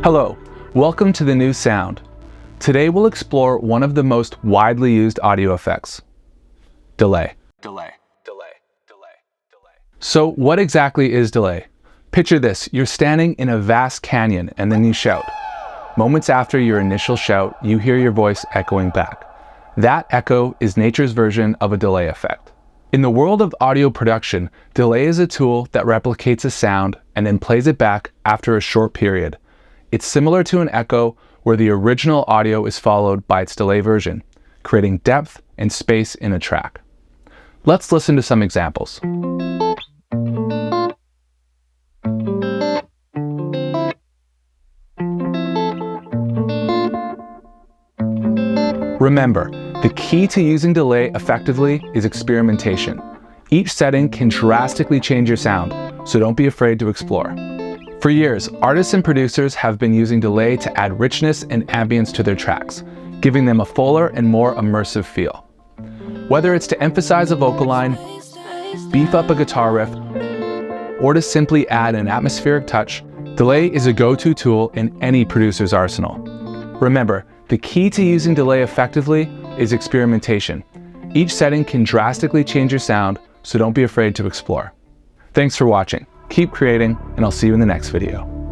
Hello, welcome to The New Sound. Today we'll explore one of the most widely used audio effects, delay. So what exactly is delay? Picture this, you're standing in a vast canyon and then you shout. Moments after your initial shout, you hear your voice echoing back. That echo is nature's version of a delay effect. In the world of audio production, delay is a tool that replicates a sound and then plays it back after a short period. It's similar to an echo where the original audio is followed by its delay version, creating depth and space in a track. Let's listen to some examples. Remember, the key to using delay effectively is experimentation. Each setting can drastically change your sound, so don't be afraid to explore. For years, artists and producers have been using delay to add richness and ambience to their tracks, giving them a fuller and more immersive feel. Whether it's to emphasize a vocal line, beef up a guitar riff, or to simply add an atmospheric touch, delay is a go-to tool in any producer's arsenal. Remember, the key to using delay effectively is experimentation. Each setting can drastically change your sound, so don't be afraid to explore. Thanks for watching. Keep creating, and I'll see you in the next video.